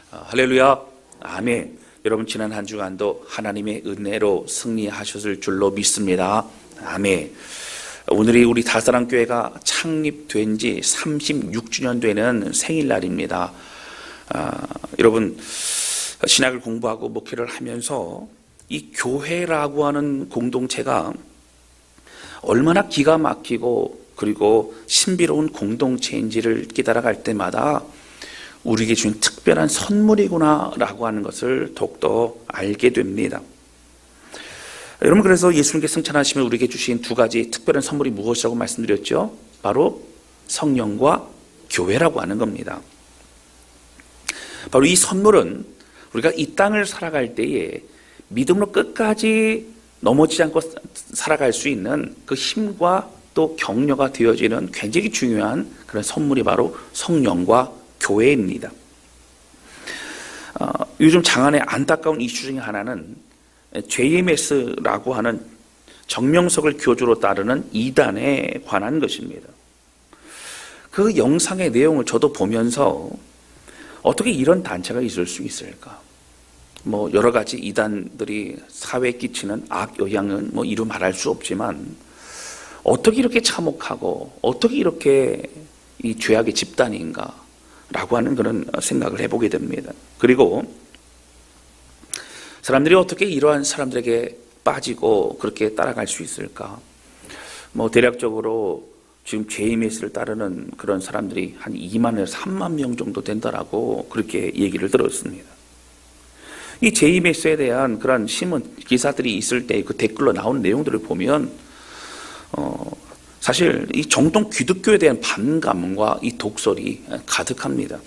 할렐루야, 아멘. 여러분 지난 한 주간도 하나님의 은혜로 승리하셨을 줄로 믿습니다. 아멘. 오늘이 우리 다사랑교회가 창립된 지 36주년 되는 생일날입니다. 여러분 신학을 공부하고 목회를 하면서 이 교회라고 하는 공동체가 얼마나 기가 막히고 그리고 신비로운 공동체인지를 깨달아갈 때마다 우리에게 주신 특별한 선물이구나 라고 하는 것을 더욱더 알게 됩니다. 여러분, 그래서 예수님께 승천하시면 우리에게 주신 두 가지 특별한 선물이 무엇이라고 말씀드렸죠? 바로 성령과 교회라고 하는 겁니다. 바로 이 선물은 우리가 이 땅을 살아갈 때에 믿음으로 끝까지 넘어지지 않고 살아갈 수 있는 그 힘과 또 격려가 되어지는 굉장히 중요한 그런 선물이 바로 성령과 교회입니다. 요즘 장안의 안타까운 이슈 중에 하나는 JMS라고 하는 정명석을 교주로 따르는 이단에 관한 것입니다. 그 영상의 내용을 저도 보면서 어떻게 이런 단체가 있을 수 있을까? 여러 가지 이단들이 사회에 끼치는 악영향은 이루 말할 수 없지만 어떻게 이렇게 참혹하고 어떻게 이렇게 이 죄악의 집단인가? 라고 하는 그런 생각을 해보게 됩니다. 그리고 사람들이 어떻게 이러한 사람들에게 빠지고 그렇게 따라갈 수 있을까? 대략적으로 지금 JMS를 따르는 그런 사람들이 한 2만에서 3만 명 정도 된다라고 그렇게 얘기를 들었습니다. 이 JMS에 대한 그런 신문 기사들이 있을 때 그 댓글로 나온 내용들을 보면 사실 이 정통 기독교에 대한 반감과 이 독설이 가득합니다.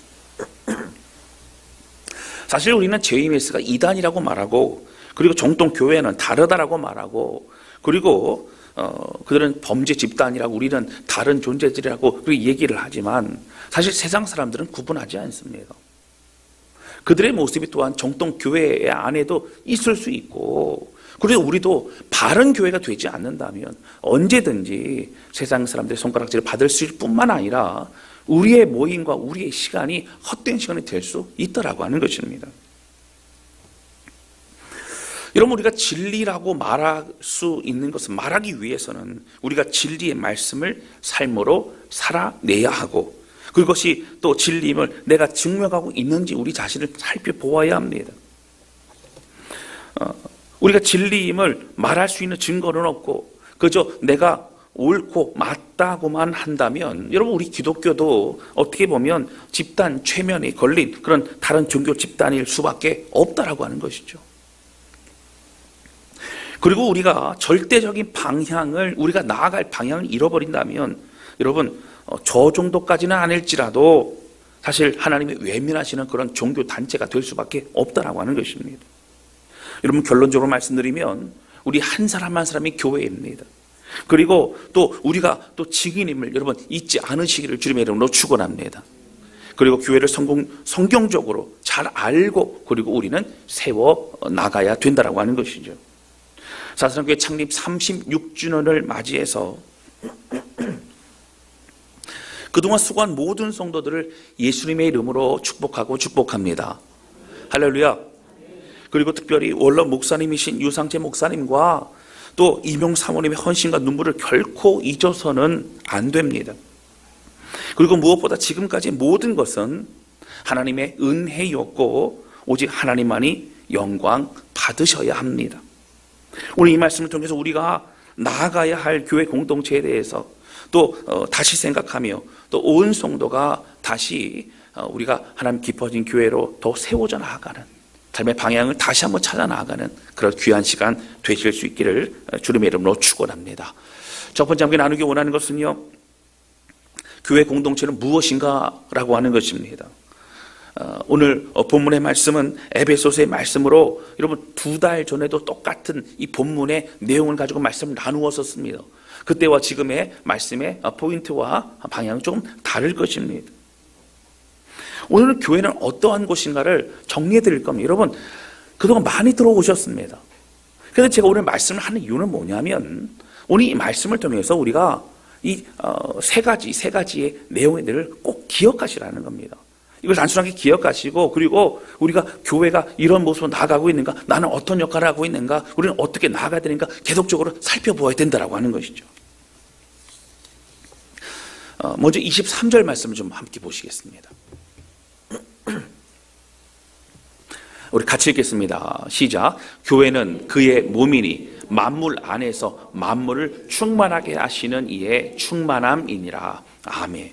사실 우리는 JMS가 이단이라고 말하고 그리고 정통 교회는 다르다라고 말하고 그리고 그들은 범죄 집단이라고 우리는 다른 존재들이라고 그렇게 얘기를 하지만 사실 세상 사람들은 구분하지 않습니다. 그들의 모습이 또한 정통 교회 안에도 있을 수 있고 그래서 우리도 바른 교회가 되지 않는다면 언제든지 세상 사람들의 손가락질을 받을 수 있을 뿐만 아니라 우리의 모임과 우리의 시간이 헛된 시간이 될 수 있다라고 하는 것입니다. 여러분, 우리가 진리라고 말할 수 있는 것은 말하기 위해서는 우리가 진리의 말씀을 삶으로 살아내야 하고 그것이 또 진리임을 내가 증명하고 있는지 우리 자신을 살펴보아야 합니다. 우리가 진리임을 말할 수 있는 증거는 없고 그저 내가 옳고 맞다고만 한다면 여러분 우리 기독교도 어떻게 보면 집단 최면에 걸린 그런 다른 종교 집단일 수밖에 없다라고 하는 것이죠. 그리고 우리가 절대적인 방향을 우리가 나아갈 방향을 잃어버린다면 여러분 저 정도까지는 아닐지라도 사실 하나님이 외면하시는 그런 종교 단체가 될 수밖에 없다라고 하는 것입니다. 여러분 결론적으로 말씀드리면 우리 한 사람 한 사람이 교회입니다. 그리고 또 우리가 또 증인임을 여러분 잊지 않으시기를 주님의 이름으로 축원합니다. 그리고 교회를 성경적으로 잘 알고 그리고 우리는 세워 나가야 된다라고 하는 것이죠. 다사랑교회 창립 36주년을 맞이해서 그동안 수고한 모든 성도들을 예수님의 이름으로 축복합니다. 할렐루야. 그리고 특별히 원로 목사님이신 유상재 목사님과 또 이명 사모님의 헌신과 눈물을 결코 잊어서는 안 됩니다. 그리고 무엇보다 지금까지 모든 것은 하나님의 은혜였고 오직 하나님만이 영광 받으셔야 합니다. 오늘 이 말씀을 통해서 우리가 나아가야 할 교회 공동체에 대해서 또 다시 생각하며 또 온 성도가 다시 우리가 하나님 깊어진 교회로 더 세워져 나아가는 삶의 방향을 다시 한번 찾아 나아가는 그런 귀한 시간 되실 수 있기를 주님의 이름으로 축원합니다. 첫 번째 함께 나누기 원하는 것은요, 교회 공동체는 무엇인가라고 하는 것입니다. 오늘 본문의 말씀은 에베소서의 말씀으로 여러분 2달 전에도 똑같은 이 본문의 내용을 가지고 말씀을 나누었었습니다. 그때와 지금의 말씀의 포인트와 방향은 조금 다를 것입니다. 오늘은 교회는 어떠한 곳인가를 정리해 드릴 겁니다. 여러분 그동안 많이 들어오셨습니다. 그래서 제가 오늘 말씀을 하는 이유는 뭐냐면 오늘 이 말씀을 통해서 우리가 이 세 가지의 내용들을 꼭 기억하시라는 겁니다. 이걸 단순하게 기억하시고, 그리고 우리가 교회가 이런 모습으로 나아가고 있는가, 나는 어떤 역할을 하고 있는가, 우리는 어떻게 나아가야 되는가 계속적으로 살펴보아야 된다라고 하는 것이죠. 먼저 23절 말씀을 좀 함께 보시겠습니다. 우리 같이 읽겠습니다. 시작. 교회는 그의 몸이니 만물 안에서 만물을 충만하게 하시는 이의 충만함이니라. 아멘.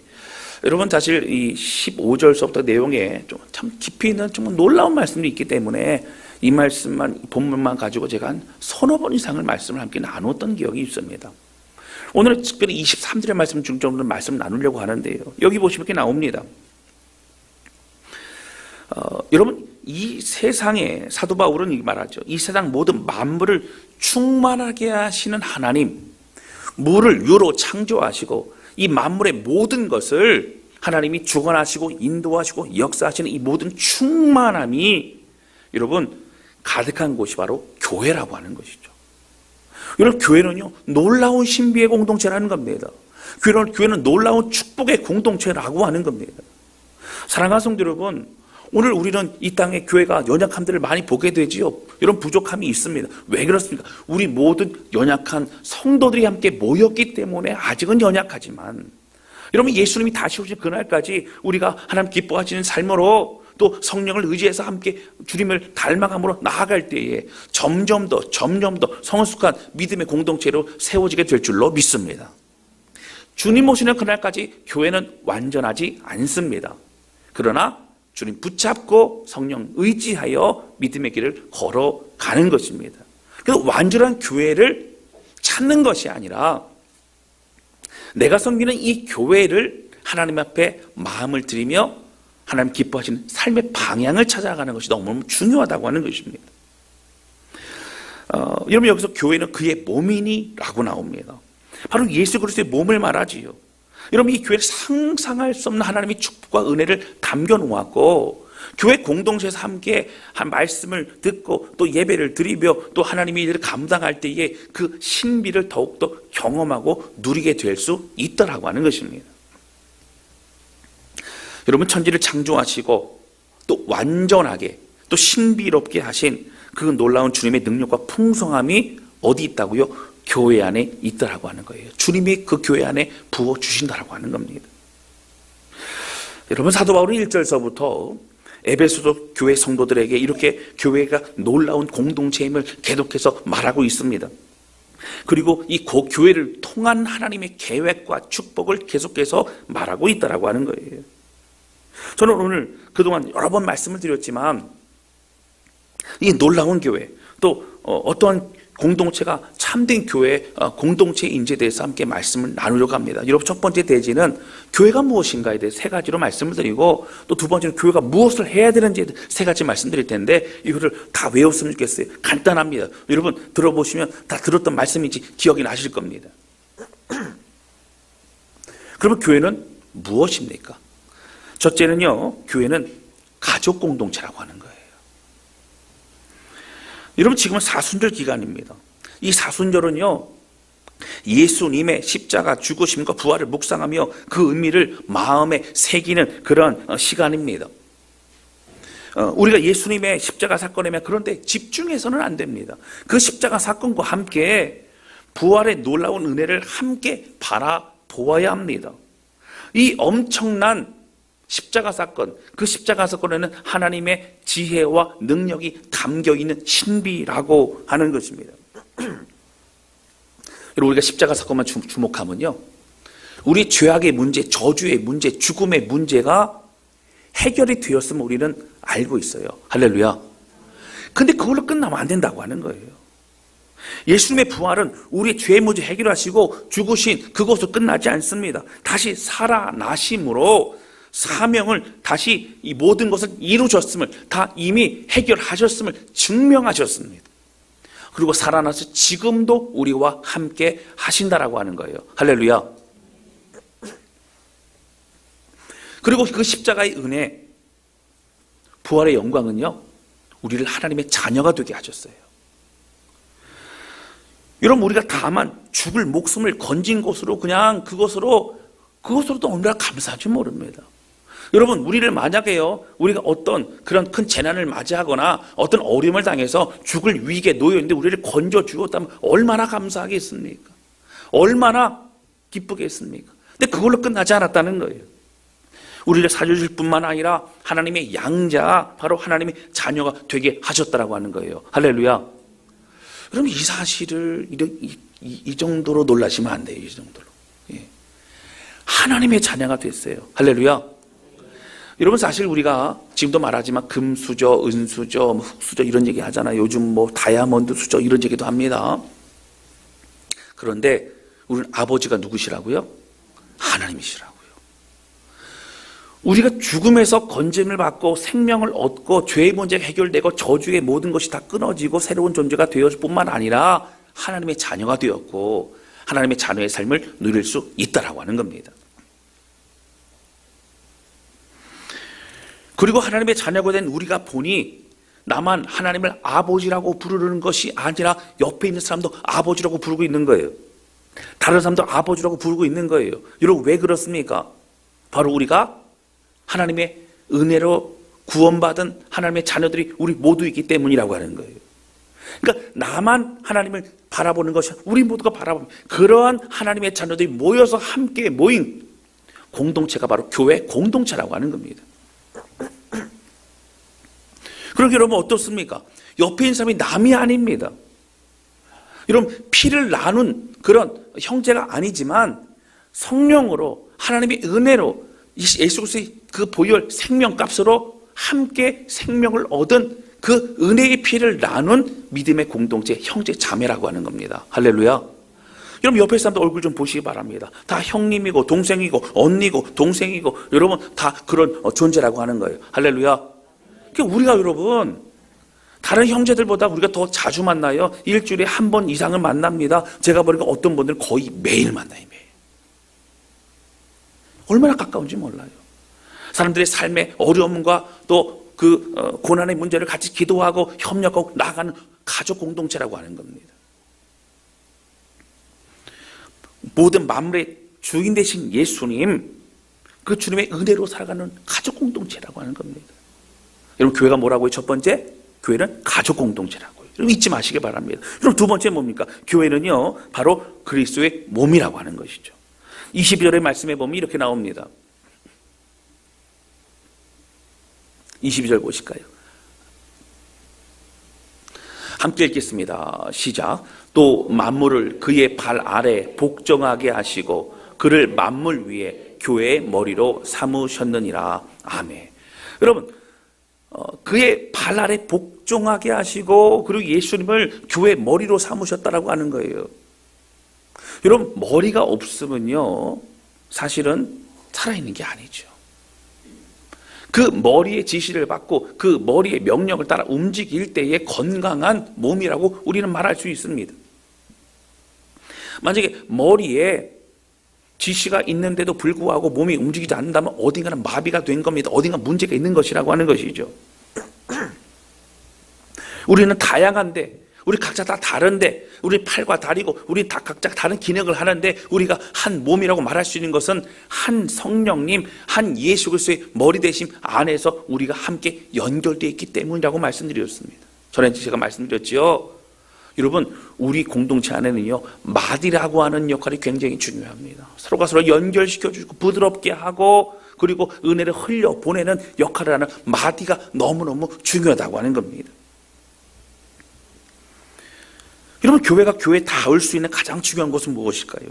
여러분, 사실 이 15절서부터 내용에 좀 참 깊이 있는 좀 놀라운 말씀이 있기 때문에 이 말씀만, 본문만 가지고 제가 한 서너 번 이상을 말씀을 함께 나눴던 기억이 있습니다. 오늘은 특별히 23절의 말씀 중점으로 말씀을 나누려고 하는데요. 여기 보시면 이렇게 나옵니다. 여러분, 이 세상에, 사도 바울은 이 말하죠. 이 세상 모든 만물을 충만하게 하시는 하나님, 물을 유로 창조하시고 이 만물의 모든 것을 하나님이 주관하시고 인도하시고 역사하시는 이 모든 충만함이 여러분 가득한 곳이 바로 교회라고 하는 것이죠. 여러분, 교회는요 놀라운 신비의 공동체라는 겁니다. 교회는 놀라운 축복의 공동체라고 하는 겁니다. 사랑하는 성도 여러분, 오늘 우리는 이 땅에 교회가 연약함들을 많이 보게 되지요. 이런 부족함이 있습니다. 왜 그렇습니까? 우리 모든 연약한 성도들이 함께 모였기 때문에 아직은 연약하지만, 여러분, 예수님이 다시 오실 그날까지 우리가 하나님 기뻐하시는 삶으로 또 성령을 의지해서 함께 주님을 닮아감으로 나아갈 때에 점점 더 성숙한 믿음의 공동체로 세워지게 될 줄로 믿습니다. 주님 오시는 그날까지 교회는 완전하지 않습니다. 그러나 주님 붙잡고 성령 의지하여 믿음의 길을 걸어가는 것입니다. 그래서 완전한 교회를 찾는 것이 아니라 내가 섬기는 이 교회를 하나님 앞에 마음을 들이며 하나님 기뻐하시는 삶의 방향을 찾아가는 것이 너무너무 중요하다고 하는 것입니다. 여러분, 여기서 교회는 그의 몸이니라고 나옵니다. 바로 예수 그리스도의 몸을 말하지요. 여러분, 이 교회를 상상할 수 없는 하나님의 축복과 은혜를 담겨 놓았고, 교회 공동체에서 함께 한 말씀을 듣고 또 예배를 드리며 또 하나님의 일을 감당할 때에 그 신비를 더욱더 경험하고 누리게 될 수 있다라고 하는 것입니다. 여러분, 천지를 창조하시고 또 완전하게 또 신비롭게 하신 그 놀라운 주님의 능력과 풍성함이 어디 있다고요? 교회 안에 있다라고 하는 거예요. 주님이 그 교회 안에 부어주신다라고 하는 겁니다. 여러분, 사도 바울은 1절서부터 에베소서 교회 성도들에게 이렇게 교회가 놀라운 공동체임을 계속해서 말하고 있습니다. 그리고 이 교회를 통한 하나님의 계획과 축복을 계속해서 말하고 있다라고 하는 거예요. 저는 오늘 그동안 여러 번 말씀을 드렸지만 이 놀라운 교회, 또 어떠한 공동체가 참된 교회 공동체인지에 대해서 함께 말씀을 나누려고 합니다. 여러분, 첫 번째 대지는 교회가 무엇인가에 대해 세 가지로 말씀을 드리고, 또 두 번째는 교회가 무엇을 해야 되는지에 대해 세 가지 말씀드릴 텐데 이거를 다 외웠으면 좋겠어요. 간단합니다. 여러분 들어보시면 다 들었던 말씀인지 기억이 나실 겁니다. 그러면 교회는 무엇입니까? 첫째는요, 교회는 가족 공동체라고 하는 거예요. 여러분, 지금은 사순절 기간입니다. 이 사순절은요, 예수님의 십자가 죽으심과 부활을 묵상하며 그 의미를 마음에 새기는 그런 시간입니다. 우리가 예수님의 십자가 사건이면 그런데 집중해서는 안 됩니다. 그 십자가 사건과 함께 부활의 놀라운 은혜를 함께 바라보아야 합니다. 이 엄청난 십자가 사건, 그 십자가 사건에는 하나님의 지혜와 능력이 담겨있는 신비라고 하는 것입니다. 여러분, 우리가 십자가 사건만 주목하면요, 우리 죄악의 문제, 저주의 문제, 죽음의 문제가 해결이 되었음을 우리는 알고 있어요. 할렐루야. 근데 그걸로 끝나면 안 된다고 하는 거예요. 예수님의 부활은 우리의 죄의 문제 해결하시고 죽으신 그것으로 끝나지 않습니다. 다시 살아나심으로 사명을 다시 이 모든 것을 이루셨음을, 다 이미 해결하셨음을 증명하셨습니다. 그리고 살아나서 지금도 우리와 함께 하신다라고 하는 거예요. 할렐루야. 그리고 그 십자가의 은혜, 부활의 영광은요, 우리를 하나님의 자녀가 되게 하셨어요. 여러분, 우리가 다만 죽을 목숨을 건진 것으로 그냥 그것으로도 얼마나 감사할지 모릅니다. 여러분, 우리를 만약에요, 우리가 어떤 그런 큰 재난을 맞이하거나 어떤 어려움을 당해서 죽을 위기에 놓여 있는데 우리를 건져 주었다면 얼마나 감사하겠습니까? 얼마나 기쁘겠습니까? 근데 그걸로 끝나지 않았다는 거예요. 우리를 살려줄 뿐만 아니라 하나님의 양자, 바로 하나님의 자녀가 되게 하셨다라고 하는 거예요. 할렐루야. 그럼 이 사실을 이 정도로 놀라시면 안 돼요. 이 정도로. 예. 하나님의 자녀가 됐어요. 할렐루야. 여러분, 사실 우리가 지금도 말하지만 금수저, 은수저, 흙수저 이런 얘기 하잖아요. 요즘 다이아몬드 수저 이런 얘기도 합니다. 그런데 우리는 아버지가 누구시라고요? 하나님이시라고요. 우리가 죽음에서 건짐을 받고 생명을 얻고 죄의 문제가 해결되고 저주의 모든 것이 다 끊어지고 새로운 존재가 되었을 뿐만 아니라 하나님의 자녀가 되었고 하나님의 자녀의 삶을 누릴 수 있다라고 하는 겁니다. 그리고 하나님의 자녀가 된 우리가 보니 나만 하나님을 아버지라고 부르는 것이 아니라 옆에 있는 사람도 아버지라고 부르고 있는 거예요. 다른 사람도 아버지라고 부르고 있는 거예요. 여러분, 왜 그렇습니까? 바로 우리가 하나님의 은혜로 구원받은 하나님의 자녀들이 우리 모두 있기 때문이라고 하는 거예요. 그러니까 나만 하나님을 바라보는 것이 우리 모두가 바라보는 그러한 하나님의 자녀들이 모여서 함께 모인 공동체가 바로 교회 공동체라고 하는 겁니다. 그러게 여러분 어떻습니까? 옆에 있는 사람이 남이 아닙니다. 여러분, 피를 나눈 그런 형제가 아니지만 성령으로 하나님의 은혜로 예수 그리스도의 그 보혈 생명값으로 함께 생명을 얻은 그 은혜의 피를 나눈 믿음의 공동체 형제 자매라고 하는 겁니다. 할렐루야. 여러분, 옆에 사람들 얼굴 좀 보시기 바랍니다. 다 형님이고 동생이고 언니고 동생이고 여러분 다 그런 존재라고 하는 거예요. 할렐루야. 그러니까 우리가 여러분 다른 형제들보다 우리가 더 자주 만나요. 일주일에 한 번 이상을 만납니다. 제가 보니까 어떤 분들은 거의 매일 만나요. 매일. 얼마나 가까운지 몰라요. 사람들의 삶의 어려움과 또 그 고난의 문제를 같이 기도하고 협력하고 나아가는 가족 공동체라고 하는 겁니다. 모든 만물의 주인 되신 예수님, 그 주님의 은혜로 살아가는 가족 공동체라고 하는 겁니다. 여러분, 교회가 뭐라고요? 첫 번째, 교회는 가족 공동체라고요. 여러분, 잊지 마시기 바랍니다. 그럼 두 번째 뭡니까? 교회는요, 바로 그리스도의 몸이라고 하는 것이죠. 22절의 말씀에 보면 이렇게 나옵니다. 22절 보실까요? 함께 읽겠습니다. 시작. 또 만물을 그의 발 아래 복종하게 하시고 그를 만물 위에 교회의 머리로 삼으셨느니라. 아멘. 여러분, 그의 발 아래 복종하게 하시고 그리고 예수님을 교회 머리로 삼으셨다라고 하는 거예요. 여러분, 머리가 없으면요 사실은 살아있는 게 아니죠. 그 머리의 지시를 받고 그 머리의 명령을 따라 움직일 때의 건강한 몸이라고 우리는 말할 수 있습니다. 만약에 머리에 지시가 있는데도 불구하고 몸이 움직이지 않는다면 어딘가는 마비가 된 겁니다. 어딘가 문제가 있는 것이라고 하는 것이죠. 우리는 다양한데, 우리 각자 다 다른데, 우리 팔과 다리고 우리 다 각자 다른 기능을 하는데 우리가 한 몸이라고 말할 수 있는 것은 한 성령님, 한 예수 그리스도의 머리 되심 안에서 우리가 함께 연결되어 있기 때문이라고 말씀드렸습니다. 전에 제가 말씀드렸죠. 여러분, 우리 공동체 안에는요 마디라고 하는 역할이 굉장히 중요합니다. 서로가 서로 연결시켜주고 부드럽게 하고 그리고 은혜를 흘려보내는 역할을 하는 마디가 너무너무 중요하다고 하는 겁니다. 여러분, 교회가 교회에 닿을 수 있는 가장 중요한 것은 무엇일까요?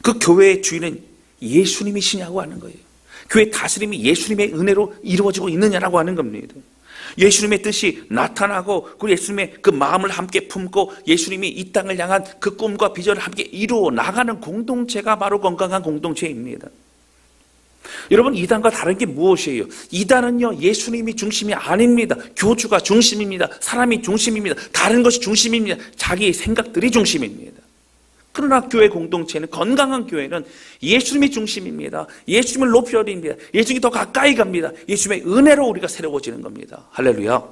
그 교회의 주인은 예수님이시냐고 하는 거예요. 교회 다스림이 예수님의 은혜로 이루어지고 있느냐라고 하는 겁니다. 예수님의 뜻이 나타나고 그리고 예수님의 그 마음을 함께 품고 예수님이 이 땅을 향한 그 꿈과 비전을 함께 이루어 나가는 공동체가 바로 건강한 공동체입니다. 여러분, 이단과 다른 게 무엇이에요? 이단은요 예수님이 중심이 아닙니다. 교주가 중심입니다. 사람이 중심입니다. 다른 것이 중심입니다. 자기의 생각들이 중심입니다. 그러나 교회 공동체는, 건강한 교회는 예수님이 중심입니다. 예수님을 높여드립니다. 예수님이 더 가까이 갑니다. 예수님의 은혜로 우리가 새로워지는 겁니다. 할렐루야.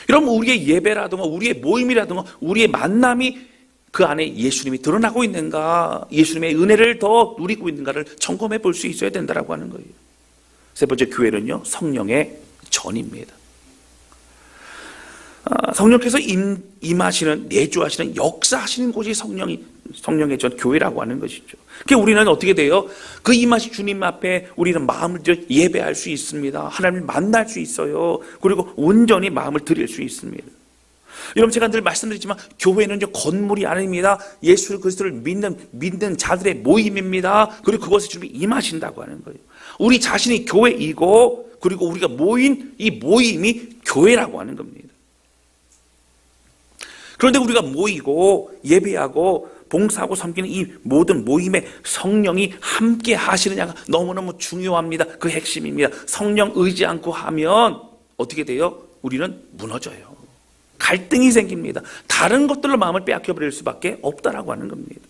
여러분, 우리의 예배라든가 우리의 모임이라든가 우리의 만남이 그 안에 예수님이 드러나고 있는가, 예수님의 은혜를 더 누리고 있는가를 점검해 볼 수 있어야 된다고 하는 거예요. 세 번째, 교회는요, 성령의 전입니다. 성령께서 임하시는, 내주하시는, 역사하시는 곳이 성령의 전, 교회라고 하는 것이죠. 그러니까 우리는 어떻게 돼요? 그 임하신 주님 앞에 우리는 마음을 들여 예배할 수 있습니다. 하나님을 만날 수 있어요. 그리고 온전히 마음을 드릴 수 있습니다. 여러분, 제가 늘 말씀드리지만 교회는 건물이 아닙니다. 예수 그리스도를 믿는 자들의 모임입니다. 그리고 그것에 주님이 임하신다고 하는 거예요. 우리 자신이 교회이고, 그리고 우리가 모인 이 모임이 교회라고 하는 겁니다. 그런데 우리가 모이고 예배하고 봉사하고 섬기는 이 모든 모임에 성령이 함께 하시느냐가 너무너무 중요합니다. 그 핵심입니다. 성령 의지 않고 하면 어떻게 돼요? 우리는 무너져요. 갈등이 생깁니다. 다른 것들로 마음을 빼앗겨버릴 수밖에 없다라고 하는 겁니다.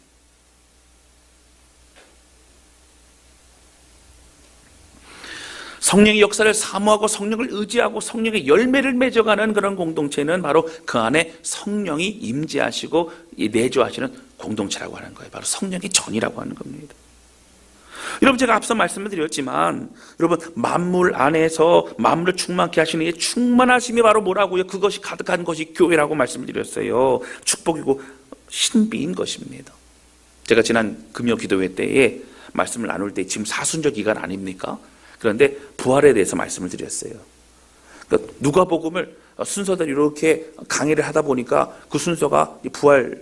성령의 역사를 사모하고 성령을 의지하고 성령의 열매를 맺어가는 그런 공동체는 바로 그 안에 성령이 임재하시고 내주하시는 공동체라고 하는 거예요. 바로 성령의 전이라고 하는 겁니다. 여러분, 제가 앞서 말씀을 드렸지만 여러분, 만물 안에서 만물을 충만케 하시는 이 충만하심이 바로 뭐라고요? 그것이 가득한 것이 교회라고 말씀을 드렸어요. 축복이고 신비인 것입니다. 제가 지난 금요 기도회 때에 말씀을 나눌 때 지금 사순절 기간 아닙니까? 그런데 부활에 대해서 말씀을 드렸어요. 그러니까 누가복음을 순서대로 이렇게 강의를 하다 보니까 그 순서가 부활에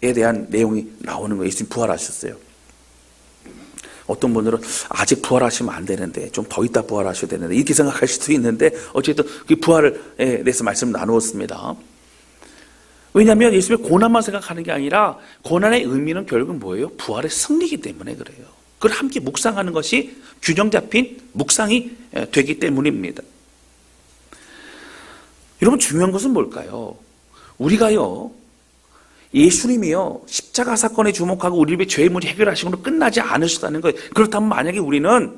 대한 내용이 나오는 거예요. 예수님 부활하셨어요. 어떤 분들은 아직 부활하시면 안 되는데 좀 더 있다 부활하셔야 되는데 이렇게 생각할 수도 있는데 어쨌든 그 부활에 대해서 말씀을 나누었습니다. 왜냐하면 예수님의 고난만 생각하는 게 아니라 고난의 의미는 결국은 뭐예요? 부활의 승리이기 때문에 그래요. 그걸 함께 묵상하는 것이 균형 잡힌 묵상이 되기 때문입니다. 여러분, 중요한 것은 뭘까요? 우리가요, 예수님이요, 십자가 사건에 주목하고 우리의 죄의 문제 해결하시고는 끝나지 않으셨다는 거예요. 그렇다면 만약에 우리는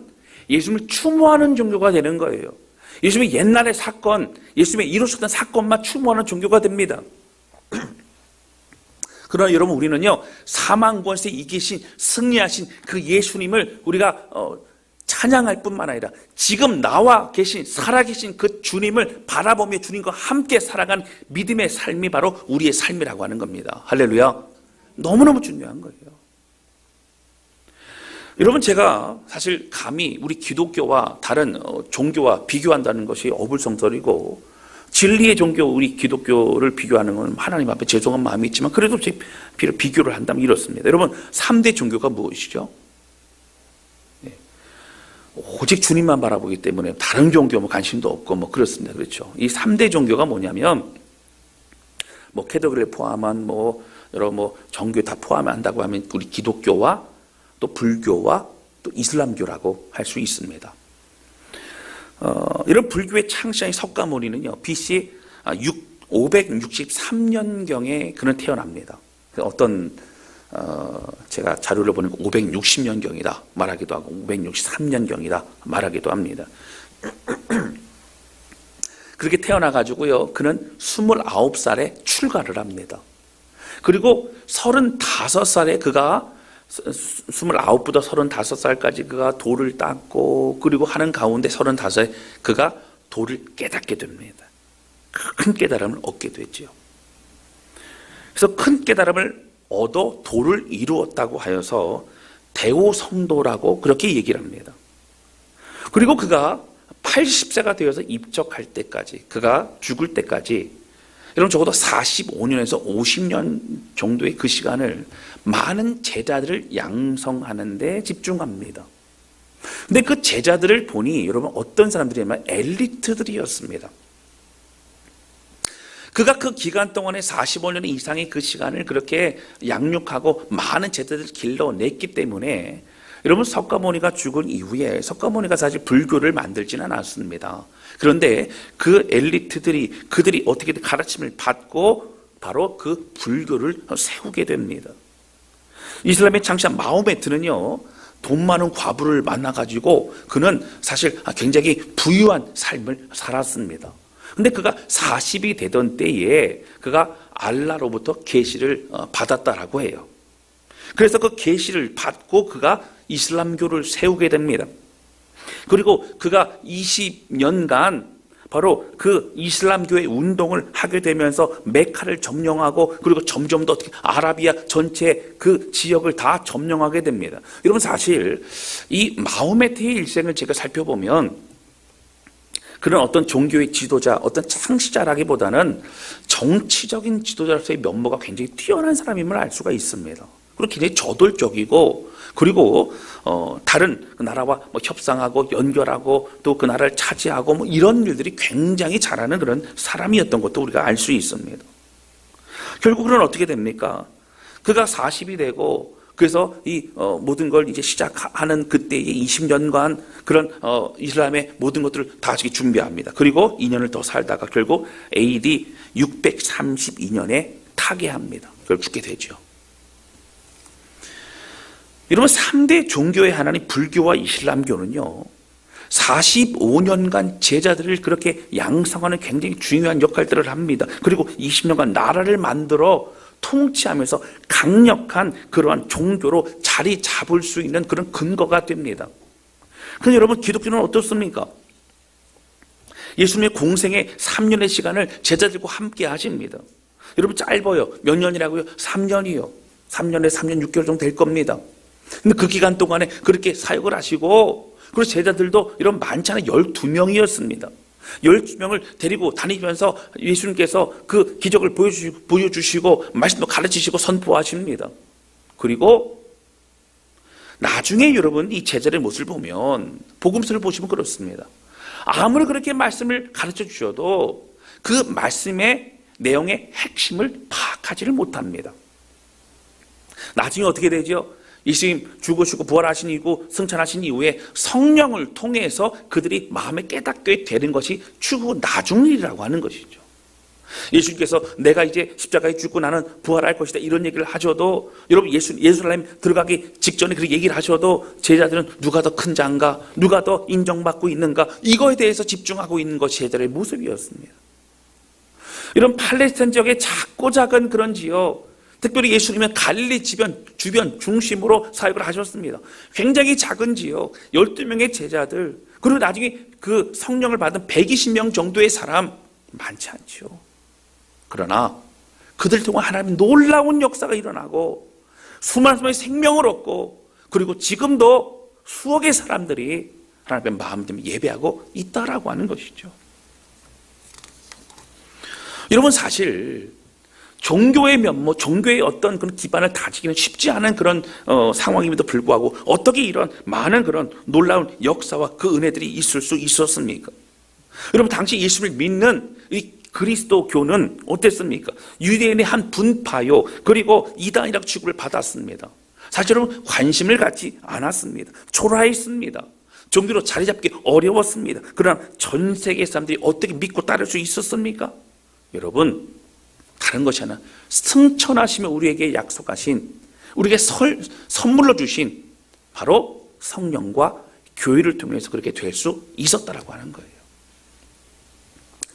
예수님을 추모하는 종교가 되는 거예요. 예수님의 옛날의 사건, 예수님의 이루셨던 사건만 추모하는 종교가 됩니다. 그러나 여러분, 우리는요, 사망 권세 이기신 승리하신 그 예수님을 우리가 찬양할 뿐만 아니라 지금 나와 계신 살아계신 그 주님을 바라보며 주님과 함께 살아가는 믿음의 삶이 바로 우리의 삶이라고 하는 겁니다. 할렐루야. 너무너무 중요한 거예요. 여러분, 제가 사실 감히 우리 기독교와 다른 종교와 비교한다는 것이 어불성설이고, 진리의 종교 우리 기독교를 비교하는 건 하나님 앞에 죄송한 마음이 있지만 그래도 비교를 한다면 이렇습니다. 여러분, 3대 종교가 무엇이죠? 오직 주님만 바라보기 때문에 다른 종교 관심도 없고 그렇습니다. 그렇죠? 이 3대 종교가 뭐냐면 캐톨릭을 포함한 여러 종교 다 포함한다고 하면 우리 기독교와 또 불교와 또 이슬람교라고 할 수 있습니다. 이런 불교의 창시자인 석가모니는요, BC 563년경에 그는 태어납니다. 어떤 제가 자료를 보니까 560년경이다 말하기도 하고 563년경이다 말하기도 합니다. 그렇게 태어나가지고요, 그는 29살에 출가를 합니다. 그리고 35살에 그가 29부터 35살까지 그가 도를 닦고 그리고 하는 가운데 35살에 그가 도를 깨닫게 됩니다. 큰 깨달음을 얻게 되죠. 그래서 큰 깨달음을 얻어 도를 이루었다고 하여서 대오성도라고 그렇게 얘기를 합니다. 그리고 그가 80세가 되어서 입적할 때까지, 그가 죽을 때까지, 여러분 적어도 45년에서 50년 정도의 그 시간을 많은 제자들을 양성하는 데 집중합니다. 근데 그 제자들을 보니 여러분 어떤 사람들이냐면 엘리트들이었습니다. 그가 그 기간 동안에 45년 이상의 그 시간을 그렇게 양육하고 많은 제자들을 길러냈기 때문에 여러분, 석가모니가 죽은 이후에 석가모니가 사실 불교를 만들지는 않았습니다. 그런데 그 엘리트들이 그들이 어떻게 가르침을 받고 바로 그 불교를 세우게 됩니다. 이슬람의 창시한 마호메트는요, 돈 많은 과부를 만나가지고 그는 사실 굉장히 부유한 삶을 살았습니다. 근데 그가 40이 되던 때에 그가 알라로부터 계시를 받았다라고 해요. 그래서 그 계시를 받고 그가 이슬람교를 세우게 됩니다. 그리고 그가 20년간 바로 그 이슬람교의 운동을 하게 되면서 메카를 점령하고 그리고 점점 더 아라비아 전체 그 지역을 다 점령하게 됩니다. 여러분 사실 이 마호메트의 일생을 제가 살펴보면 그런 어떤 종교의 지도자, 어떤 창시자라기보다는 정치적인 지도자로서의 면모가 굉장히 뛰어난 사람임을 알 수가 있습니다. 그리고 굉장히 저돌적이고 그리고 다른 그 나라와 뭐 협상하고 연결하고 또 그 나라를 차지하고 뭐 이런 일들이 굉장히 잘하는 그런 사람이었던 것도 우리가 알 수 있습니다. 결국은 어떻게 됩니까? 그가 40이 되고 그래서 이 모든 걸 이제 시작하는 그때의 20년간 그런 이슬람의 모든 것들을 다 준비합니다. 그리고 2년을 더 살다가 결국 AD 632년에 타계합니다. 결국 죽게 되죠. 여러분 3대 종교의 하나인 불교와 이슬람교는요 45년간 제자들을 그렇게 양성하는 굉장히 중요한 역할들을 합니다. 그리고 20년간 나라를 만들어 통치하면서 강력한 그러한 종교로 자리 잡을 수 있는 그런 근거가 됩니다. 그런데 여러분 기독교는 어떻습니까? 예수님의 공생의 3년의 시간을 제자들과 함께 하십니다. 여러분 짧아요. 몇 년이라고요? 3년이요. 3년에 3년 6개월 정도 될 겁니다. 근데 그 기간 동안에 그렇게 사역을 하시고 그리고 제자들도 이런 많지 않은 12명이었습니다. 12명을 데리고 다니면서 예수님께서 그 기적을 보여주시고 말씀도 가르치시고 선포하십니다. 그리고 나중에 여러분 이 제자의 모습을 보면 복음서를 보시면 그렇습니다. 아무리 그렇게 말씀을 가르쳐 주셔도 그 말씀의 내용의 핵심을 파악하지를 못합니다. 나중에 어떻게 되죠? 예수님 죽으시고 부활하신 이후 승천하신 이후에 성령을 통해서 그들이 마음에 깨닫게 되는 것이 추후 나중 일이라고 하는 것이죠. 예수님께서 내가 이제 십자가에 죽고 나는 부활할 것이다 이런 얘기를 하셔도 여러분 예루살렘 들어가기 직전에 그렇게 얘기를 하셔도 제자들은 누가 더 큰 자인가 누가 더 인정받고 있는가 이거에 대해서 집중하고 있는 것이 제자들의 모습이었습니다. 이런 팔레스타인 지역의 작고 작은 그런 지역 특별히 예수님은 갈릴리 주변 중심으로 사역을 하셨습니다. 굉장히 작은 지역 12명의 제자들 그리고 나중에 그 성령을 받은 120명 정도의 사람 많지 않죠. 그러나 그들 통해 하나님의 놀라운 역사가 일어나고 수많은 사람의 생명을 얻고 그리고 지금도 수억의 사람들이 하나님의 마음 때문에 예배하고 있다라고 하는 것이죠. 여러분 사실 종교의 면모, 종교의 어떤 그런 기반을 다지기는 쉽지 않은 그런 상황임에도 불구하고 어떻게 이런 많은 그런 놀라운 역사와 그 은혜들이 있을 수 있었습니까? 여러분 당시 예수를 믿는 이 그리스도교는 어땠습니까? 유대인의 한 분파요. 그리고 이단이라고 취급을 받았습니다. 사실 여러분 관심을 갖지 않았습니다. 초라했습니다. 종교로 자리 잡기 어려웠습니다. 그러나 전 세계 사람들이 어떻게 믿고 따를 수 있었습니까? 여러분 다른 것이 아니라 승천하시며 우리에게 약속하신 우리에게 선물로 주신 바로 성령과 교회를 통해서 그렇게 될 수 있었다라고 하는 거예요.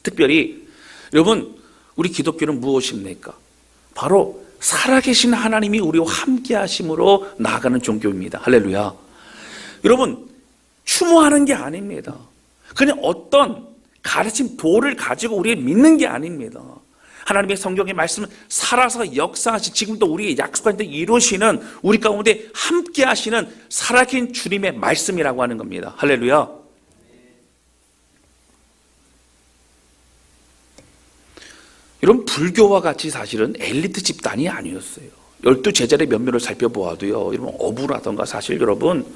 특별히 여러분 우리 기독교는 무엇입니까? 바로 살아계신 하나님이 우리와 함께 하심으로 나아가는 종교입니다. 할렐루야. 여러분 추모하는 게 아닙니다. 그냥 어떤 가르침 도를 가지고 우리가 믿는 게 아닙니다. 하나님의 성경의 말씀은 살아서 역사하시 지금도 우리의 약속한 데 이루시는 우리 가운데 함께 하시는 살아계신 주님의 말씀이라고 하는 겁니다. 할렐루야. 이런 불교와 같이 사실은 엘리트 집단이 아니었어요. 12제자의 면면을 살펴보아도요. 여러분 어부라던가 사실 여러분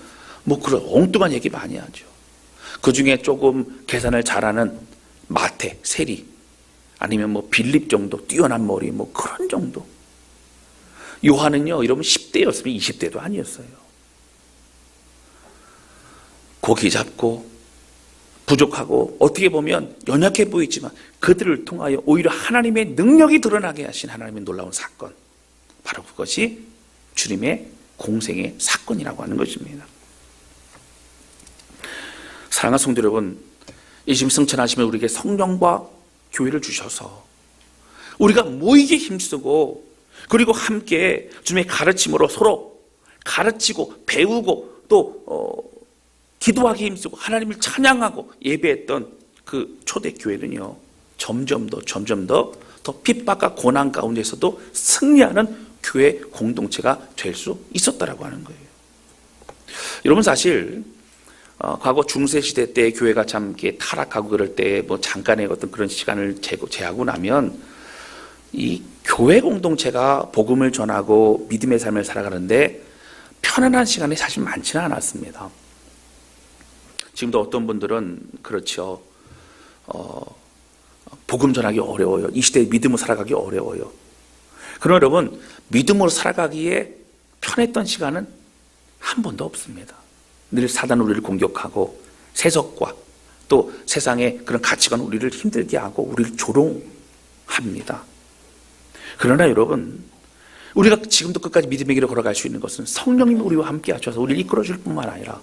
뭐 그런 엉뚱한 얘기 많이 하죠. 그 중에 조금 계산을 잘하는 마태, 세리 아니면 뭐 빌립 정도 뛰어난 머리 뭐 그런 정도. 요한은요 여러분 10대였으면 20대도 아니었어요. 고기 잡고 부족하고 어떻게 보면 연약해 보이지만 그들을 통하여 오히려 하나님의 능력이 드러나게 하신 하나님의 놀라운 사건 바로 그것이 주님의 공생의 사건이라고 하는 것입니다. 사랑하는 성도 여러분 예수님 승천하시면 우리에게 성령과 교회를 주셔서 우리가 모이게 힘쓰고 그리고 함께 주님의 가르침으로 서로 가르치고 배우고 또 기도하기 힘쓰고 하나님을 찬양하고 예배했던 그 초대교회는요, 점점 더 핍박과 고난 가운데서도 승리하는 교회 공동체가 될 수 있었다라고 하는 거예요. 여러분, 사실 과거 중세시대 때 교회가 참 이렇게 타락하고 그럴 때 뭐 잠깐의 어떤 그런 시간을 제하고 나면 이 교회 공동체가 복음을 전하고 믿음의 삶을 살아가는데 편안한 시간이 사실 많지는 않았습니다. 지금도 어떤 분들은 그렇죠. 복음 전하기 어려워요. 이 시대에 믿음으로 살아가기 어려워요. 그러나 여러분, 믿음으로 살아가기에 편했던 시간은 한 번도 없습니다. 늘 사단 우리를 공격하고 세속과 또 세상의 그런 가치관 우리를 힘들게 하고 우리를 조롱합니다. 그러나 여러분, 우리가 지금도 끝까지 믿음의 길을 걸어갈 수 있는 것은 성령님이 우리와 함께 하셔서 우리를 이끌어줄 뿐만 아니라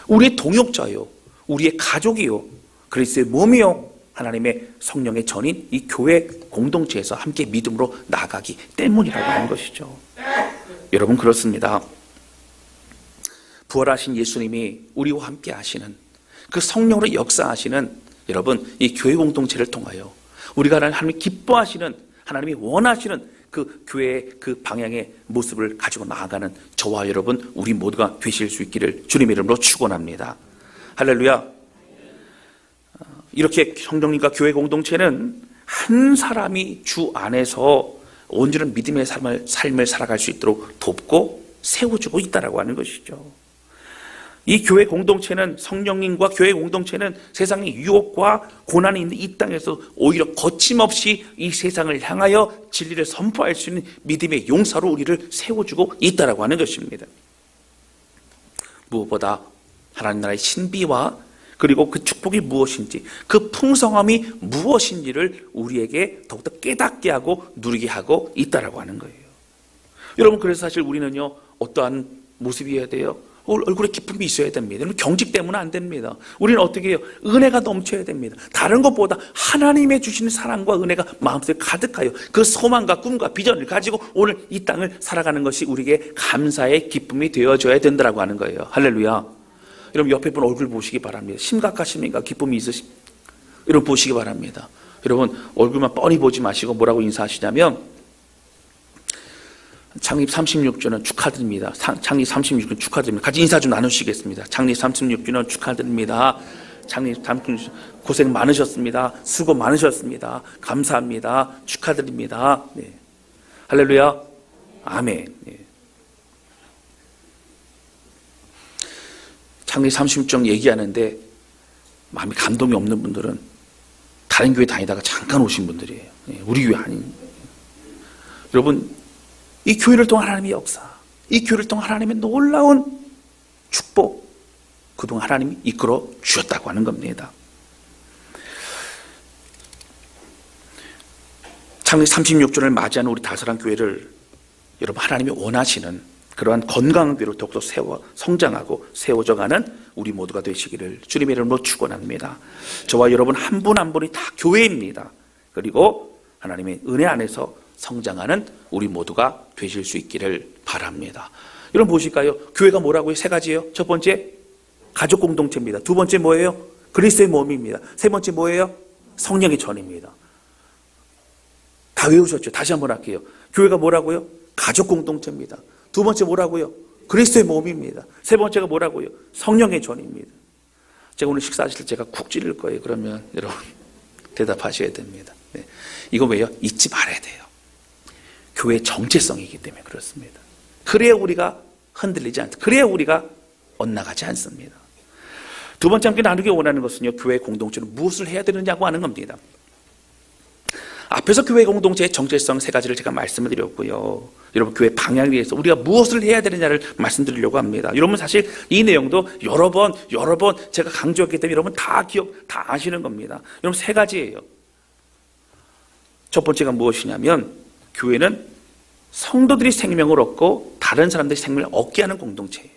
우리의 동역자요, 우리의 가족이요, 그리스도의 몸이요, 하나님의 성령의 전인 이 교회 공동체에서 함께 믿음으로 나아가기 때문이라고 하는 것이죠. 여러분, 그렇습니다. 부활하신 예수님이 우리와 함께 하시는 그 성령으로 역사하시는 여러분, 이 교회 공동체를 통하여 우리가 하나님이 기뻐하시는, 하나님이 원하시는 그 교회의 그 방향의 모습을 가지고 나아가는 저와 여러분, 우리 모두가 되실 수 있기를 주님의 이름으로 축원합니다. 할렐루야. 이렇게 성령님과 교회 공동체는 한 사람이 주 안에서 온전한 믿음의 삶을 살아갈 수 있도록 돕고 세워주고 있다라고 하는 것이죠. 이 교회 공동체는, 성령님과 교회 공동체는 세상의 유혹과 고난이 있는 이 땅에서 오히려 거침없이 이 세상을 향하여 진리를 선포할 수 있는 믿음의 용사로 우리를 세워주고 있다라고 하는 것입니다. 무엇보다 하나님 나라의 신비와 그리고 그 축복이 무엇인지, 그 풍성함이 무엇인지를 우리에게 더욱더 깨닫게 하고 누리게 하고 있다라고 하는 거예요. 여러분, 그래서 사실 우리는요, 어떠한 모습이어야 돼요? 얼굴에 기쁨이 있어야 됩니다. 경직 때문은 안 됩니다. 우리는 어떻게 해요? 은혜가 넘쳐야 됩니다. 다른 것보다 하나님의 주시는 사랑과 은혜가 마음속에 가득하여 그 소망과 꿈과 비전을 가지고 오늘 이 땅을 살아가는 것이 우리에게 감사의 기쁨이 되어져야 된다고 하는 거예요. 할렐루야. 여러분, 옆에 분 얼굴 보시기 바랍니다. 심각하십니까? 기쁨이 있으십니까? 여러분, 보시기 바랍니다. 여러분, 얼굴만 뻔히 보지 마시고 뭐라고 인사하시냐면, 창립 36주년 축하드립니다. 창립 36주년 축하드립니다. 같이 인사 좀 나누시겠습니다. 창립 36주년 축하드립니다. 창립 36주년 고생 많으셨습니다. 수고 많으셨습니다. 감사합니다. 축하드립니다. 네. 할렐루야. 아멘. 네. 창립 36주년 얘기하는데 마음이 감동이 없는 분들은 다른 교회 다니다가 잠깐 오신 분들이에요. 네. 우리 교회 아닌. 여러분, 이 교회를 통한 하나님의 역사, 이 교회를 통한 하나님의 놀라운 축복, 그동안 하나님이 이끌어 주셨다고 하는 겁니다. 창립 36주년을 맞이하는 우리 다사랑 교회를 여러분, 하나님이 원하시는 그러한 건강한 교회로 더욱더 성장하고 세워져가는 우리 모두가 되시기를 주님의 이름으로 축원합니다. 저와 여러분 한 분 한 분이 다 교회입니다. 그리고 하나님의 은혜 안에서 성장하는 우리 모두가 되실 수 있기를 바랍니다. 여러분 보실까요? 교회가 뭐라고요? 세 가지예요. 첫 번째, 가족 공동체입니다. 두 번째 뭐예요? 그리스도의 몸입니다. 세 번째 뭐예요? 성령의 전입니다. 다 외우셨죠? 다시 한번 할게요. 교회가 뭐라고요? 가족 공동체입니다. 두 번째 뭐라고요? 그리스도의 몸입니다. 세 번째가 뭐라고요? 성령의 전입니다. 제가 오늘 식사하실 때 제가 쿡 찌를 거예요. 그러면 여러분 대답하셔야 됩니다. 네. 이거 왜요? 잊지 말아야 돼요. 교회의 정체성이기 때문에 그렇습니다. 그래야 우리가 흔들리지 않습니다. 그래야 우리가 엇나가지 않습니다. 두 번째 함께 나누기 원하는 것은요, 교회 공동체는 무엇을 해야 되느냐고 하는 겁니다. 앞에서 교회 공동체의 정체성 세 가지를 제가 말씀을 드렸고요. 여러분, 교회 방향에 대해서 우리가 무엇을 해야 되느냐를 말씀드리려고 합니다. 여러분, 사실 이 내용도 여러 번 제가 강조했기 때문에 여러분 다 아시는 겁니다. 여러분, 세 가지예요. 첫 번째가 무엇이냐면, 교회는 성도들이 생명을 얻고 다른 사람들이 생명을 얻게 하는 공동체예요.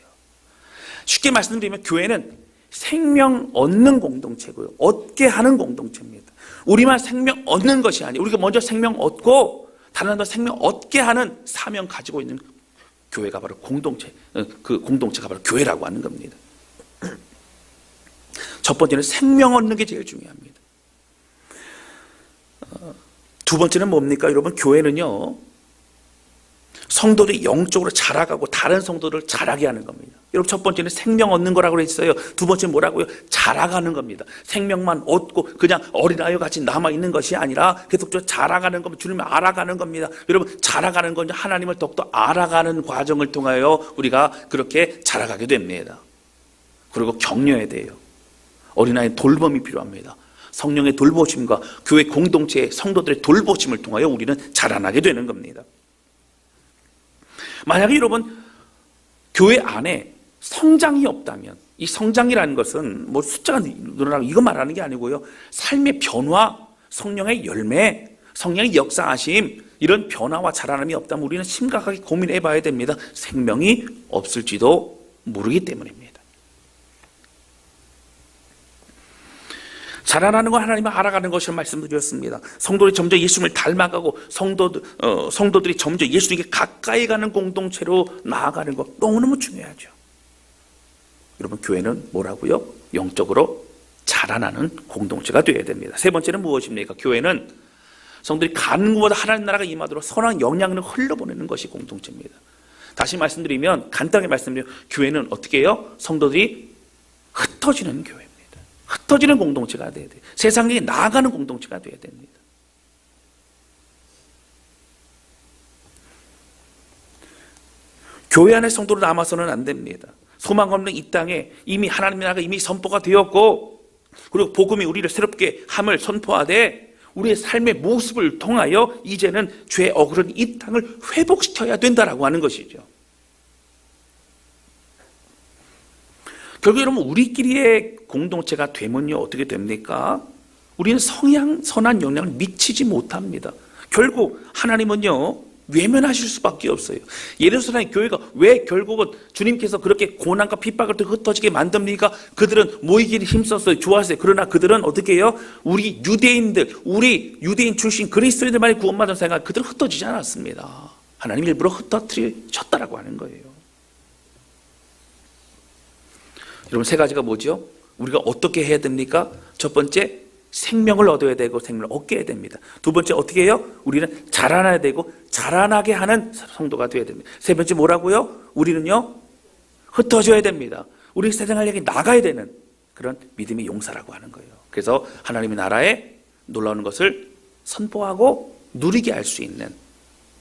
쉽게 말씀드리면 교회는 생명 얻는 공동체고요, 얻게 하는 공동체입니다. 우리만 생명 얻는 것이 아니에요. 우리가 먼저 생명 얻고 다른 사람도 생명 얻게 하는 사명 가지고 있는 교회가 바로 그 공동체가 바로 교회라고 하는 겁니다. 첫 번째는 생명 얻는 게 제일 중요합니다. 두 번째는 뭡니까? 여러분, 교회는요, 성도들이 영적으로 자라가고 다른 성도들을 자라게 하는 겁니다. 여러분, 첫 번째는 생명 얻는 거라고 했어요. 두 번째는 뭐라고요? 자라가는 겁니다. 생명만 얻고 그냥 어린아이와 같이 남아있는 것이 아니라 계속적으로 자라가는 겁니다. 주님을 알아가는 겁니다. 여러분, 자라가는 건 하나님을 더욱더 알아가는 과정을 통하여 우리가 그렇게 자라가게 됩니다. 그리고 격려해야 돼요. 어린아이는 돌봄이 필요합니다. 성령의 돌보심과 교회 공동체의 성도들의 돌보심을 통하여 우리는 자라나게 되는 겁니다. 만약에 여러분, 교회 안에 성장이 없다면, 이 성장이라는 것은 뭐 숫자가 늘어나고 이거 말하는 게 아니고요, 삶의 변화, 성령의 열매, 성령의 역사하심, 이런 변화와 자라남이 없다면 우리는 심각하게 고민해 봐야 됩니다. 생명이 없을지도 모르기 때문입니다. 자라나는 건 하나님을 알아가는 것이라는 말씀을 드렸습니다. 성도들이 점점 예수님을 닮아가고 성도들이 점점 예수님께 가까이 가는 공동체로 나아가는 것 너무너무 중요하죠. 여러분, 교회는 뭐라고요? 영적으로 자라나는 공동체가 되어야 됩니다. 세 번째는 무엇입니까? 교회는 성도들이 가는 곳마다 하나님 나라가 임하도록 선한 영향을 흘러보내는 것이 공동체입니다. 다시 말씀드리면, 간단하게 말씀드리면, 교회는 어떻게 해요? 성도들이 흩어지는 교회, 흩어지는 공동체가 돼야 돼요. 세상에 나아가는 공동체가 돼야 됩니다. 교회 안에 성도로 남아서는 안 됩니다. 소망 없는 이 땅에 이미 하나님의 나라가 이미 선포가 되었고, 그리고 복음이 우리를 새롭게 함을 선포하되 우리의 삶의 모습을 통하여 이제는 죄에 억울한 이 땅을 회복시켜야 된다라고 하는 것이죠. 결국 여러분, 우리끼리의 공동체가 되면요, 어떻게 됩니까? 우리는 선한 영향을 미치지 못합니다. 결국 하나님은요, 외면하실 수밖에 없어요. 예루살렘 교회가 왜 결국은 주님께서 그렇게 고난과 핍박을 흩어지게 만듭니까? 그들은 모이기를 힘썼어요. 좋았어요. 그러나 그들은 어떻게 해요? 우리 유대인 출신 그리스도인들만이 구원받은 생각, 그들은 흩어지지 않았습니다. 하나님 일부러 흩어뜨리셨다라고 하는 거예요. 여러분, 세 가지가 뭐죠? 우리가 어떻게 해야 됩니까? 첫 번째, 생명을 얻어야 되고 생명을 얻게 해야 됩니다. 두 번째, 어떻게 해요? 우리는 자라나야 되고 자라나게 하는 성도가 되어야 됩니다. 세 번째 뭐라고요? 우리는요, 흩어져야 됩니다. 우리 세상을 향해 나가야 되는 그런 믿음의 용사라고 하는 거예요. 그래서 하나님의 나라에 놀라운 것을 선포하고 누리게 할 수 있는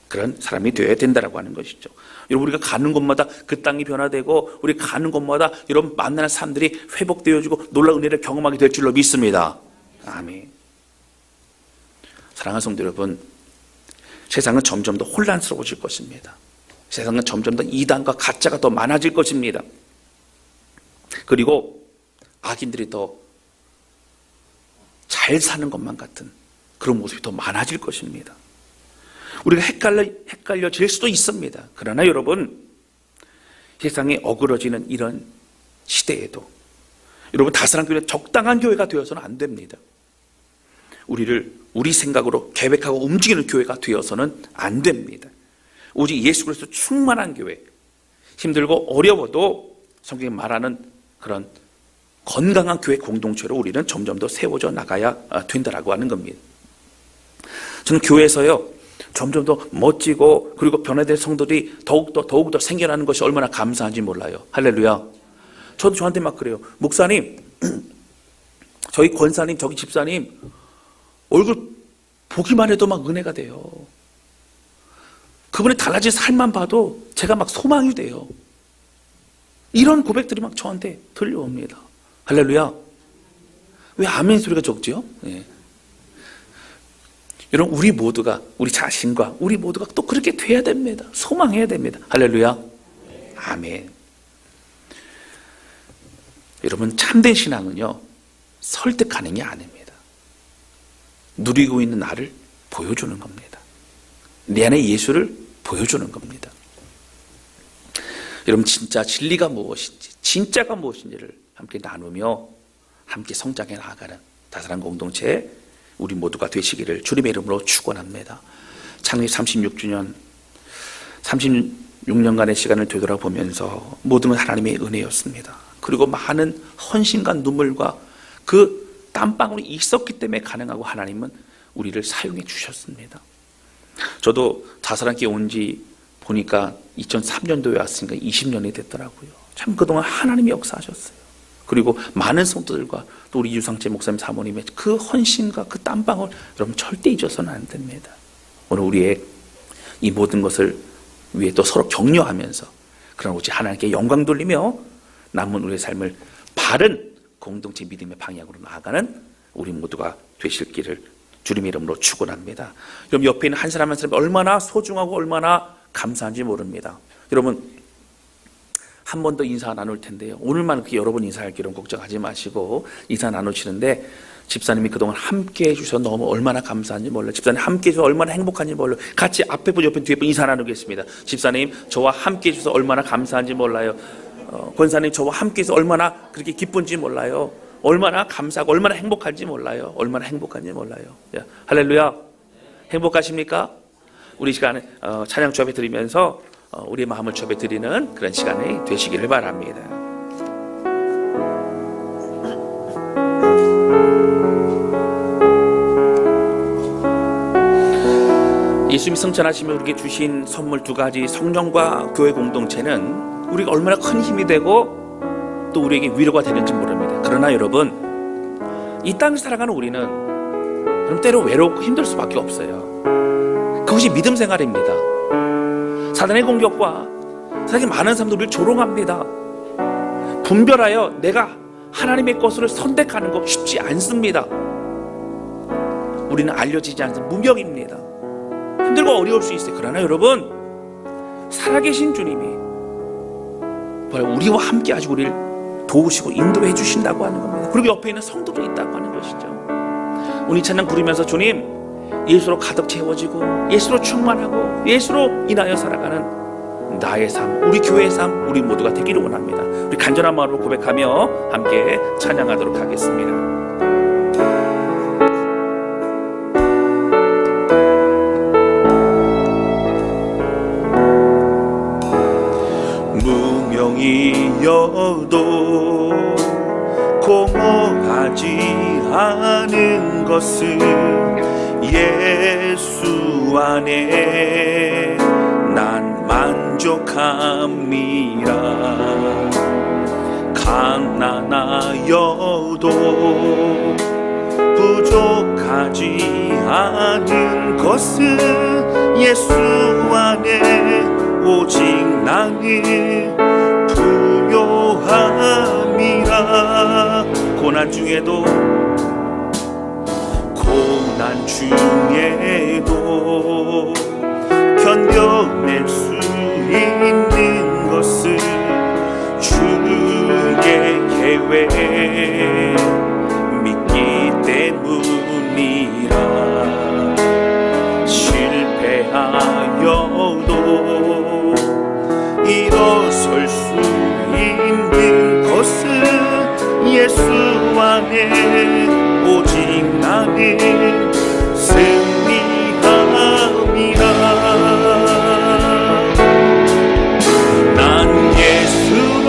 그런 사람이 되어야 된다라고 하는 것이죠. 여러분, 우리가 가는 곳마다 그 땅이 변화되고 우리 가는 곳마다 여러분 만나는 사람들이 회복되어지고 놀라운 은혜를 경험하게 될 줄로 믿습니다. 아멘. 사랑하는 성도 여러분, 세상은 점점 더 혼란스러워질 것입니다. 세상은 점점 더 이단과 가짜가 더 많아질 것입니다. 그리고 악인들이 더 잘 사는 것만 같은 그런 모습이 더 많아질 것입니다. 우리가 헷갈려질 수도 있습니다. 그러나 여러분, 세상에 어그러지는 이런 시대에도 여러분, 다스란 교회는 적당한 교회가 되어서는 안 됩니다. 우리 생각으로 계획하고 움직이는 교회가 되어서는 안 됩니다. 오직 예수 그리스도 충만한 교회, 힘들고 어려워도 성경이 말하는 그런 건강한 교회 공동체로 우리는 점점 더 세워져 나가야 된다라고 하는 겁니다. 저는 교회에서요, 점점 더 멋지고 그리고 변화된 성도들이 더욱더 생겨나는 것이 얼마나 감사한지 몰라요. 할렐루야. 저도 저한테 막 그래요. 목사님, 저희 권사님, 저기 집사님 얼굴 보기만 해도 막 은혜가 돼요. 그분의 달라진 삶만 봐도 제가 막 소망이 돼요. 이런 고백들이 막 저한테 들려옵니다. 할렐루야. 왜 아멘 소리가 적지요? 네. 여러분, 우리 모두가, 우리 자신과 우리 모두가 또 그렇게 돼야 됩니다. 소망해야 됩니다. 할렐루야. 아멘. 여러분, 참된 신앙은요, 설득하는 게 아닙니다. 누리고 있는 나를 보여주는 겁니다. 내 안에 예수를 보여주는 겁니다. 여러분, 진짜 진리가 무엇인지, 진짜가 무엇인지를 함께 나누며 함께 성장해 나아가는 다스란 공동체의 우리 모두가 되시기를 주님의 이름으로 축원합니다. 창립 36주년 36년간의 시간을 되돌아보면서 모든 건 하나님의 은혜였습니다. 그리고 많은 헌신과 눈물과 그 땀방울이 있었기 때문에 가능하고 하나님은 우리를 사용해 주셨습니다. 저도 자살함께 온 지 보니까 2003년도에 왔으니까 20년이 됐더라고요. 참 그동안 하나님이 역사하셨어요. 그리고 많은 성도들과 또 우리 유상재 목사님 사모님의 그 헌신과 그 땀방울 여러분 절대 잊어서는 안 됩니다. 오늘 우리의 이 모든 것을 위해 또 서로 격려하면서 그런 오직 하나님께 영광 돌리며 남은 우리의 삶을 바른 공동체 믿음의 방향으로 나아가는 우리 모두가 되실 길을 주님의 이름으로 축원합니다. 여러분 옆에 있는 한 사람 한 사람이 얼마나 소중하고 얼마나 감사한지 모릅니다. 여러분 한 번 더 인사 나눌 텐데요. 오늘만 그렇게 여러 번 인사할 길은 걱정하지 마시고 인사 나누시는데 집사님이 그동안 함께 해주셔서 너무 얼마나 감사한지 몰라요. 집사님 함께 해주셔서 얼마나 행복한지 몰라요. 같이 앞에 분 옆에 뒤에 분 인사 나누겠습니다. 집사님 저와 함께 해주셔서 얼마나 감사한지 몰라요. 권사님 저와 함께 해서 얼마나 그렇게 기쁜지 몰라요. 얼마나 감사하고 얼마나 행복한지 몰라요. 얼마나 행복한지 몰라요. 할렐루야. 행복하십니까? 우리 시간에 찬양 주합에 드리면서 우리의 마음을 주합에 드리는 그런 시간이 되시기를 바랍니다. 예수님이 승천하시며 우리에게 주신 선물 두 가지 성령과 교회 공동체는 우리가 얼마나 큰 힘이 되고 또 우리에게 위로가 되는지 모릅니다. 그러나 여러분 이 땅을 살아가는 우리는 그럼 때로 외롭고 힘들 수밖에 없어요. 그것이 믿음 생활입니다. 사단의 공격과 세상에 많은 사람들이 우리를 조롱합니다. 분별하여 내가 하나님의 것을 선택하는 것 쉽지 않습니다. 우리는 알려지지 않는 무명입니다. 힘들고 어려울 수 있어요. 그러나 여러분 살아계신 주님이 우리와 함께 아주 우리를 도우시고 인도해 주신다고 하는 겁니다. 그리고 옆에 있는 성도도 있다고 하는 것이죠. 오늘 찬양 부르면서 주님 예수로 가득 채워지고 예수로 충만하고 예수로 인하여 살아가는 나의 삶, 우리 교회의 삶, 우리 모두가 되기를 원합니다. 우리 간절한 마음으로 고백하며 함께 찬양하도록 하겠습니다. 무명이어도 공허하지 않은 것은 예수 안에 난 만족함이라. 가난하여도 부족하지 않은 것은 예수 안에 오직 나는 부요함이라. 고난 중에도 견뎌낼 수 있는 것은 주의 계획 믿기 때문이라. 실패하여도 일어설 수 있는 것은 예수 안에 오직 나는 승리함이라. 난 예수로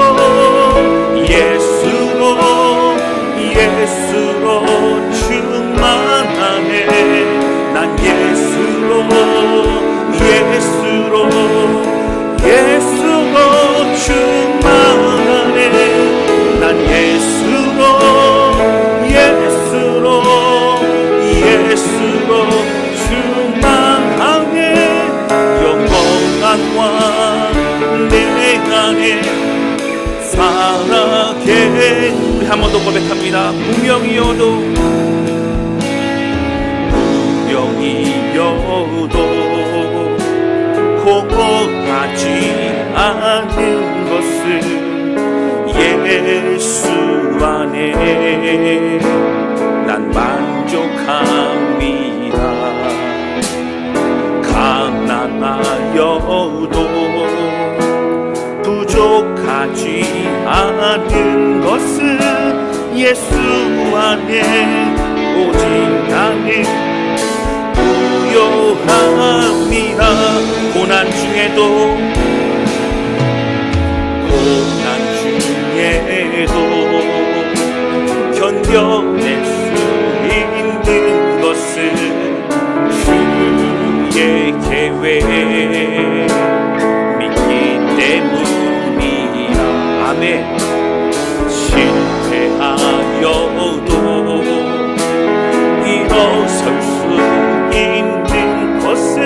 충만하네. 난 예수로 충만하네. 난 예수로 충만하네. 영원한 왕 내 안에 살아계. 우리 한 번 더 고백합니다. 무명이어도 공허하지 않은 것은 예수 안에 난 만족함이라. 가난하여도 부족하지 않은 것은 예수 안에 오직 나는 승리합니다. 고난 중에도 견뎌낼 수 있는 것은 주의 계획 믿기 때문이야. 아멘. 실패하여도 일어설 수 있는 것은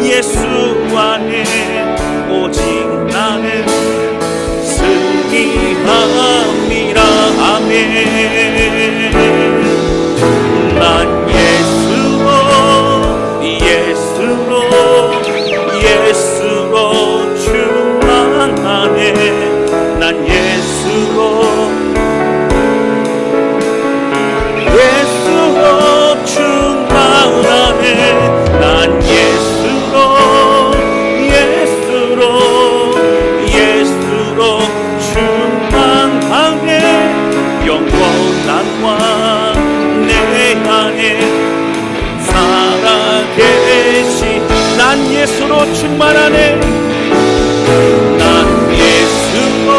예수 안에 오직 나는 승리합니다. 아멘. 난 예수로 충만하네. 난 예수로 충만하네. 난 예수로 충만하네. 영원한 왕 내 안에 살아계시. 난 예수로 충만하네. 난 예수로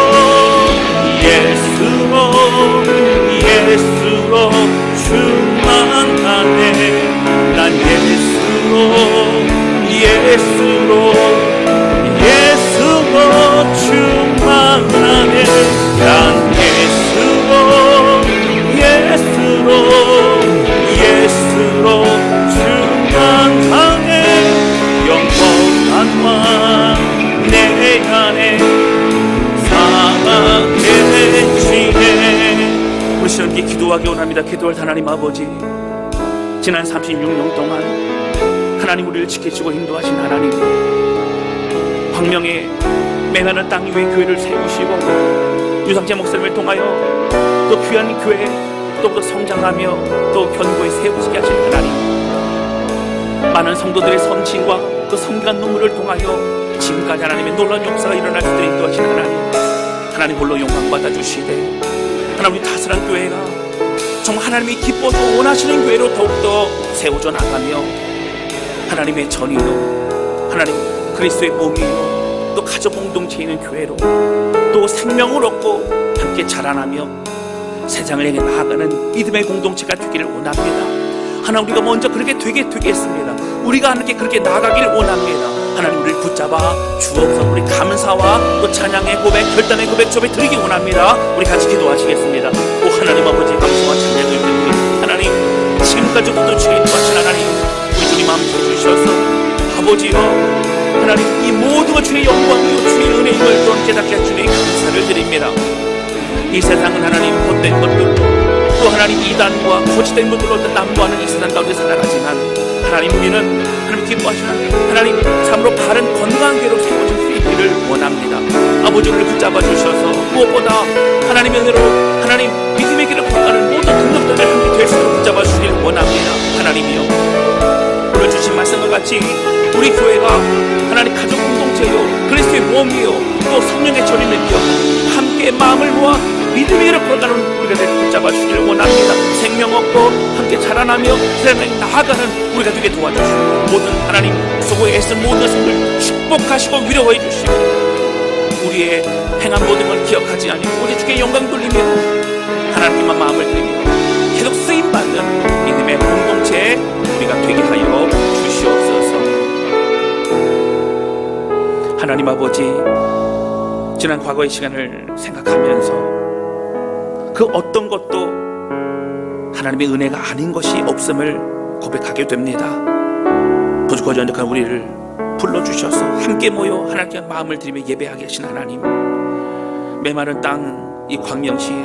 충만하네. 난 예수로 충만하네. 난 예수로 충만하네. 영원한 왕 내 안에 살아계시네. 우리 시험께 기도하기 원합니다. 기도할 하나님 아버지, 지난 36년 동안 하나님 우리를 지켜주고 인도하신 하나님, 광명의 메마른 땅 위에 교회를 세우시고 유상재 목사님을 통하여 또 귀한 교회 또 성장하며 또 견고히 세우시게 하신 하나님, 많은 성도들의 섬신과 그 성결한 눈물을 통하여 지금까지 하나님의 놀라운 역사가 일어날 수 있도록 인도하신 하나님 홀로 영광 받아주시되, 하나님 다스란 교회가 정말 하나님이 기뻐서 원하시는 교회로 더욱더 세워져 나가며 하나님의 전이요 하나님 그리스도의 몸이요 또 가족 공동체에 있는 교회로 또 생명을 얻고 함께 자라나며 세상을 향해 나아가는 믿음의 공동체가 되기를 원합니다. 하나님 우리가 먼저 그렇게 되겠습니다. 우리가 하나님께 그렇게 나아가기를 원합니다. 하나님 우리를 붙잡아 주옵소서. 우리 감사와 또 찬양의 고백, 결단의 고백 접해 드리기 원합니다. 우리 같이 기도하시겠습니다. 오 하나님 아버지, 감사와 찬양을 드립니다. 하나님 지금까지 모든 주의 인도하신 하나님, 우리 주님 마음 주셔서 아버지여 하나님 이 모든 것 주의 영광이요 주의 은혜임을 또 깨닫게 해주니 감사를 드립니다. 이 세상은 하나님 헛된 것들로 또 하나님 이단과 거짓된 것들로 난무하는 이 세상 가운데 살아가지만 하나님 우리는 하나님 기뻐하시는 하나님 참으로 바른 건강한 교회로 세워질 수 있기를 원합니다. 아버지 우리를 붙잡아 주셔서 무엇보다 하나님의 은혜로 하나님 믿음의 길을 걸어가는 모든 등급들을 함께 될 수 있도록 붙잡아 주시기를 원합니다. 하나님이여 오늘 주신 말씀과 같이 우리 교회가 하나님 가족 공동체요 그리스도의 몸이요 또 성령의 전임을 기억 함께 마음을 모아 믿음의 길을 걸어가는 우리가 되게 붙잡아 주시기를 원합니다. 생명 얻고 함께 자라나며 세상에 나아가는 우리가 되게 도와주시고 모든 하나님 수고에 애쓴 모든 성들 축복하시고 위로해 주시고 우리의 행한 모든 걸 기억하지 아니고 우리 주께 영광 돌리며 하나님만 마음을 드리며 계속 쓰임받는 믿음의 공동체에 우리가 되게 하여 주시옵소서. 하나님 아버지, 지난 과거의 시간을 생각하면서 그 어떤 것도 하나님의 은혜가 아닌 것이 없음을 고백하게 됩니다. 부족하고 연약한 우리를 불러주셔서 함께 모여 하나님께 마음을 드리며 예배하게 하신 하나님, 메마른 땅 이 광명시에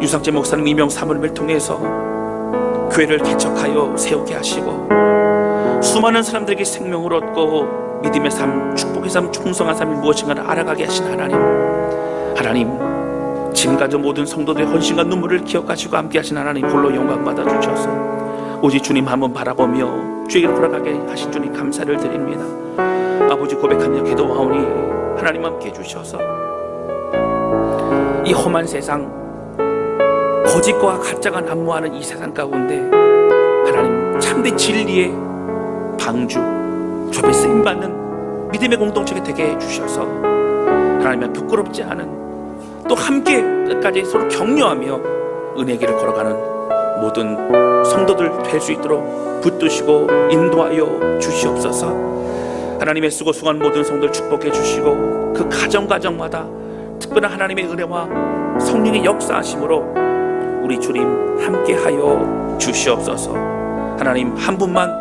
유상재 목사님 이명 사모님을 통해서 교회를 개척하여 세우게 하시고 수많은 사람들에게 생명을 얻고 믿음의 삶, 축복의 삶, 충성한 삶이 무엇인가를 알아가게 하신 하나님, 지금까지 모든 성도들의 헌신과 눈물을 기억하시고 함께 하신 하나님 홀로 영광 받아주셔서 오직 주님 한번 바라보며 주에게 돌아가게 하신 주님 감사를 드립니다. 아버지 고백하며 기도하오니 하나님 함께 해주셔서 이 험한 세상, 거짓과 가짜가 난무하는 이 세상 가운데 하나님 참된 진리의 방주, 좁에 쓰임받는 믿음의 공동체가 되게 해주셔서 하나님의 부끄럽지 않은, 또 함께 끝까지 서로 격려하며 은혜의 길을 걸어가는 모든 성도들 될 수 있도록 붙드시고 인도하여 주시옵소서. 하나님의 쓰고 수고한 모든 성도들 축복해 주시고 그 가정마다 특별한 하나님의 은혜와 성령의 역사하심으로 우리 주님 함께하여 주시옵소서. 하나님 한 분만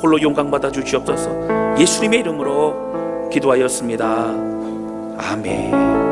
홀로 영광받아 주시옵소서. 예수님의 이름으로 기도하였습니다. 아멘.